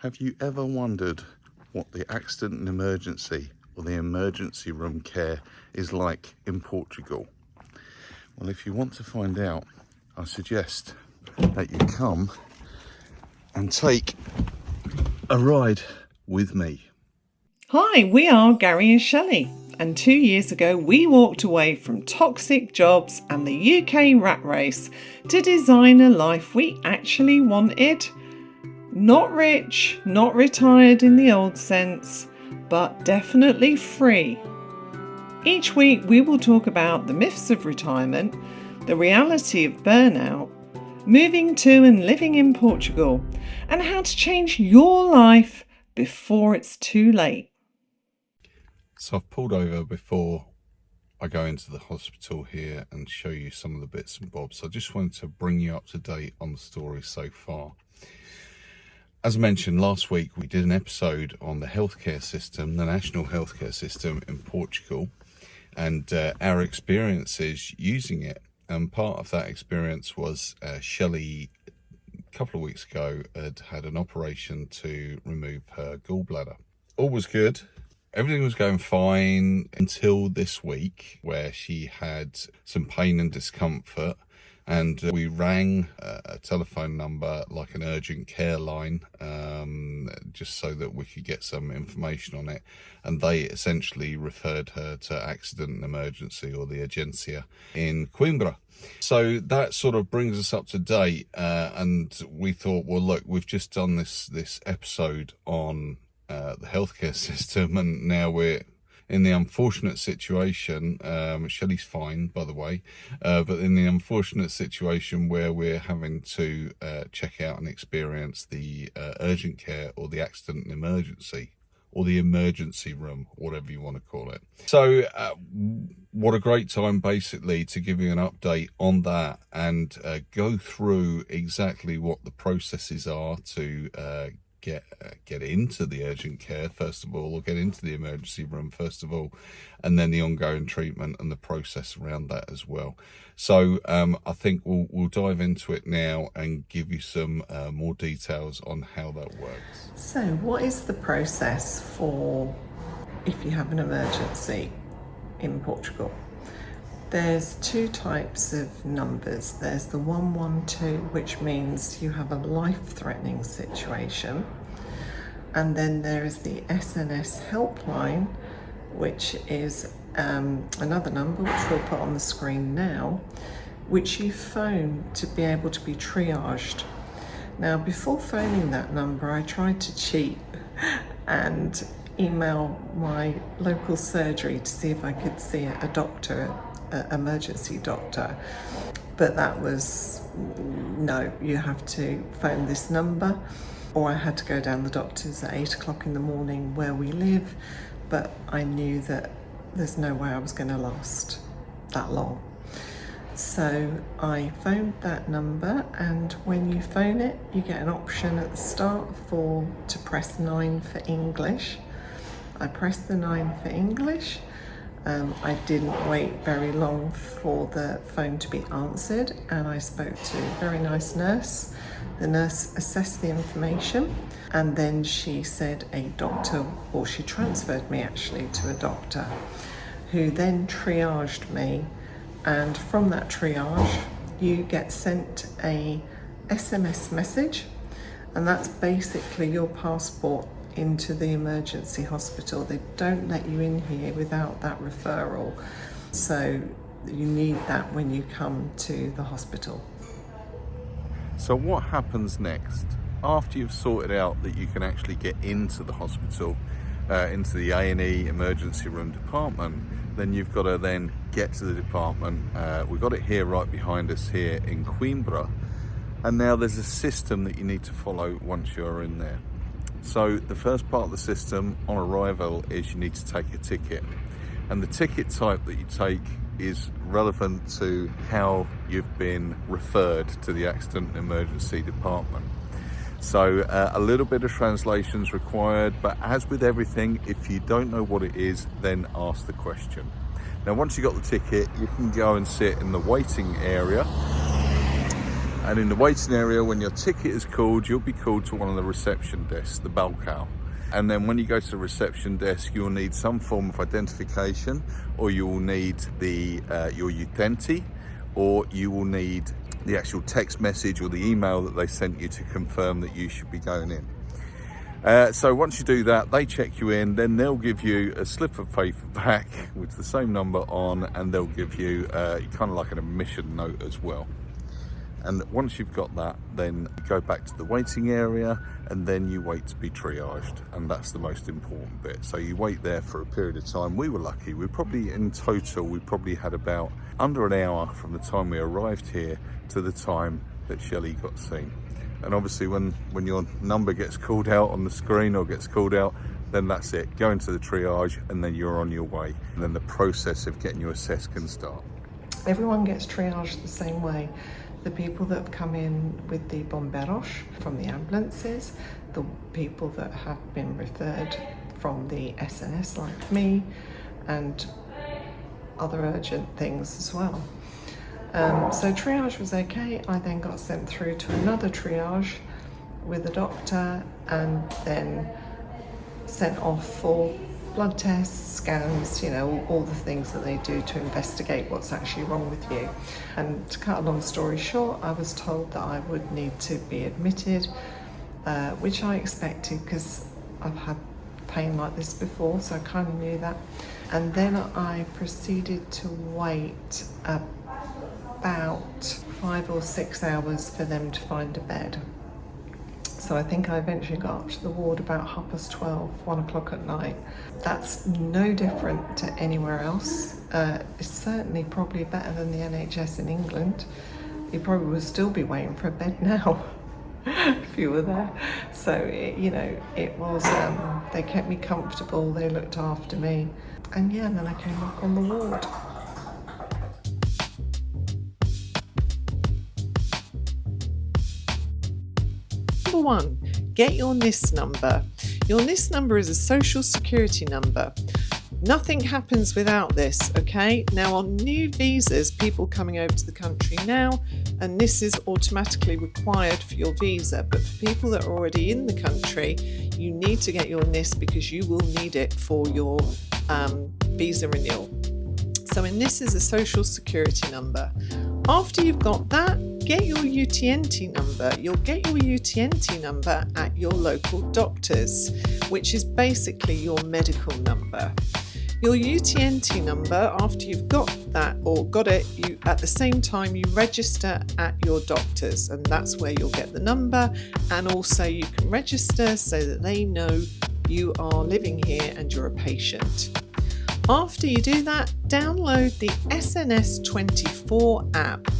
Have you ever wondered what the accident and emergency or the emergency room care is like in Portugal? Well, if you want to find out, I suggest that you come and take a ride with me. Hi, we are Gary and Shelley, and 2 years ago we walked away from toxic jobs and the UK rat race to design a life we actually wanted. Not rich, not retired in the old sense, but definitely free. Each week we will talk about the myths of retirement, the reality of burnout, moving to and living in Portugal, and how to change your life before it's too late. So I've pulled over before I go into the hospital here and show you some of the bits and bobs. I just wanted to bring you up to date on the story so far. As I mentioned last week, we did an episode on the healthcare system, the national healthcare system in Portugal, and our experiences using it. And part of that experience was Shelley, a couple of weeks ago, had an operation to remove her gallbladder. All was good. Everything was going fine until this week, where she had some pain and discomfort. And we rang a telephone number, like an urgent care line, just so that we could get some information on it. And they essentially referred her to accident and emergency, or the Urgência in Coimbra. So that sort of brings us up to date. And we thought, well, look, we've just done this episode on the healthcare system, and now we're in the unfortunate situation, Shelley's fine, by the way, but in the unfortunate situation where we're having to check out and experience the urgent care or the accident and emergency, or the emergency room, whatever you want to call it. So what a great time, basically, to give you an update on that and go through exactly what the processes are to get into the urgent care first of all, or get into the emergency room first of all, and then the ongoing treatment and the process around that as well. So I think we'll dive into it now and give you some more details on how that works. So, what is the process for if you have an emergency in Portugal? There's two types of numbers. There's the 112, which means you have a life-threatening situation. And then there is the SNS helpline, which is another number, which we'll put on the screen now, which you phone to be able to be triaged. Now, before phoning that number, I tried to cheat and email my local surgery to see if I could see a doctor, emergency doctor, but that was no, you have to phone this number, or I had to go down the doctor's at 8 o'clock in the morning where we live, but I knew that there's no way I was going to last that long. So I phoned that number, and when you phone it, you get an option at the start to press 9 for English. I pressed the 9 for English. I didn't wait very long for the phone to be answered, and I spoke to a very nice nurse. The nurse assessed the information, and then she said a doctor, or she transferred me actually to a doctor, who then triaged me. And from that triage, you get sent a SMS message, and that's basically your passport into the emergency hospital. They don't let you in here without that referral, so you need that when you come to the hospital. So what happens next? After you've sorted out that you can actually get into the hospital, into the A&E emergency room department, then you've got to then get to the department. We've got it here right behind us here in Coimbra, and now there's a system that you need to follow once you're in there. So the first part of the system on arrival is you need to take a ticket, and the ticket type that you take is relevant to how you've been referred to the accident and emergency department. So a little bit of translation is required, but as with everything, if you don't know what it is, then ask the question. Now, once you've got the ticket, you can go and sit in the waiting area, And in the waiting area, when your ticket is called, you'll be called to one of the reception desks, the balcony. And then when you go to the reception desk, you'll need some form of identification, or you will need your utente, or you will need the actual text message or the email that they sent you to confirm that you should be going in. So once you do that, they check you in, then they'll give you a slip of paper back with the same number on, and they'll give you kind of like an admission note as well. And once you've got that, then you go back to the waiting area, and then you wait to be triaged, and that's the most important bit. So you wait there for a period of time. We were lucky. We probably had about under an hour from the time we arrived here to the time that Shelley got seen. And obviously when your number gets called out on the screen or gets called out, then that's it. Go into the triage, and then you're on your way. And then the process of getting you assessed can start. Everyone gets triaged the same way. The people that have come in with the bomberos from the ambulances, the people that have been referred from the SNS like me, and other urgent things as well. So triage was okay. I then got sent through to another triage with a doctor, and then sent off for blood tests, scans, all the things that they do to investigate what's actually wrong with you. And to cut a long story short, I was told that I would need to be admitted, which I expected because I've had pain like this before, so I kind of knew that. And then I proceeded to wait about 5 or 6 hours for them to find a bed. So I think I eventually got up to the ward about 12:30, 1 o'clock at night. That's no different to anywhere else. It's certainly probably better than the NHS in England. You probably would still be waiting for a bed now if you were there. So, it was, they kept me comfortable, they looked after me. And then I came back on the ward. Number 1, get your NIS number. Your NIS number is a social security number. Nothing happens without this, okay? Now on new visas, people coming over to the country now, and NIS is automatically required for your visa. But for people that are already in the country, you need to get your NIS because you will need it for your visa renewal. So a NIS is a social security number. After you've got that, get your UTNT number. You'll get your UTNT number at your local doctor's, which is basically your medical number. Your UTNT number, after you've got that or got it, you at the same time you register at your doctor's, and that's where you'll get the number, and also you can register so that they know you are living here and you're a patient. After you do that, download the SNS24 app.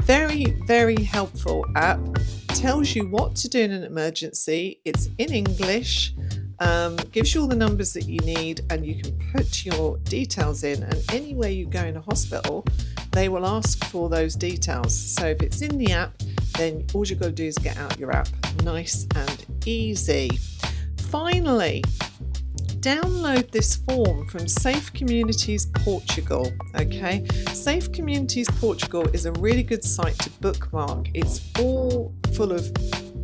Very, very helpful app. Tells you what to do in an emergency. It's in English, gives you all the numbers that you need, and you can put your details in, and anywhere you go in a hospital, they will ask for those details. So if it's in the app, then all you've got to do is get out your app. Nice and easy. Finally, download this form from Safe Communities Portugal, okay? Safe Communities Portugal is a really good site to bookmark. It's all full of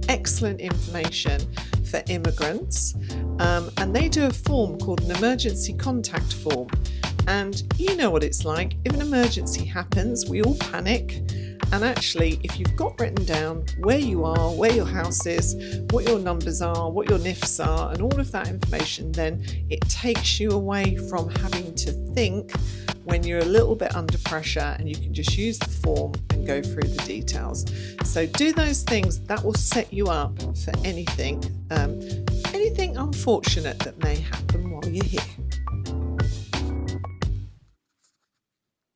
excellent information for immigrants, and they do a form called an emergency contact form. And you know what it's like. If an emergency happens, we all panic. And actually, if you've got written down where you are, where your house is, what your numbers are, what your NIFs are, and all of that information, then it takes you away from having to think when you're a little bit under pressure, and you can just use the form and go through the details. So do those things. That will set you up for anything unfortunate that may happen while you're here.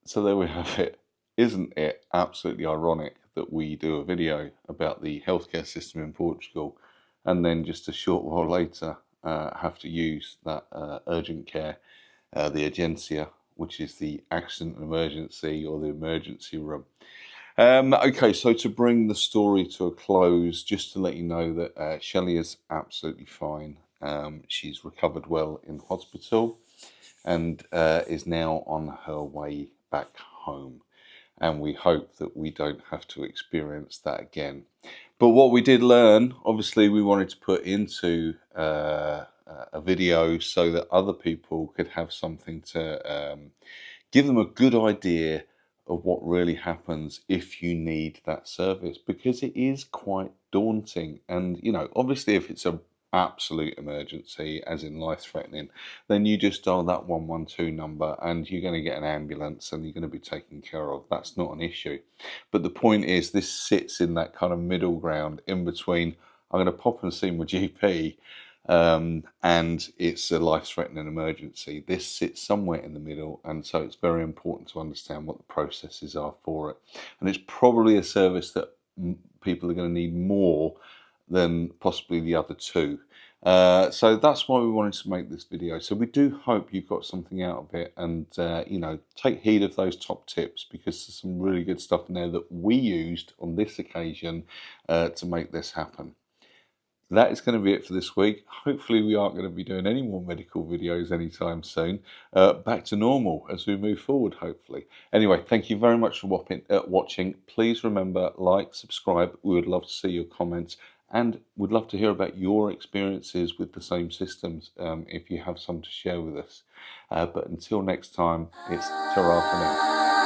So there we have it. Isn't it absolutely ironic that we do a video about the healthcare system in Portugal, and then just a short while later have to use that urgent care, the Urgência, which is the accident and emergency or the emergency room. Okay, so to bring the story to a close, just to let you know that Shelley is absolutely fine. She's recovered well in hospital and is now on her way back home. and we hope that we don't have to experience that again. But what we did learn, obviously we wanted to put into a video so that other people could have something to give them a good idea of what really happens if you need that service, because it is quite daunting. And you know, obviously if it's a absolute emergency, as in life-threatening, then you just dial that 112 number and you're going to get an ambulance and you're going to be taken care of. That's not an issue. But the point is, this sits in that kind of middle ground in between I'm going to pop and see my GP and it's a life-threatening emergency. This sits somewhere in the middle, and so it's very important to understand what the processes are for it. And it's probably a service that people are going to need more than possibly the other two. So that's why we wanted to make this video. So we do hope you've got something out of it, and you know, take heed of those top tips, because there's some really good stuff in there that we used on this occasion to make this happen. That is going to be it for this week. Hopefully we aren't going to be doing any more medical videos anytime soon. Back to normal as we move forward, hopefully. Anyway, thank you very much for watching. Please remember, like, subscribe. We would love to see your comments, and we'd love to hear about your experiences with the same systems if you have some to share with us. But until next time, it's ta-ra for now.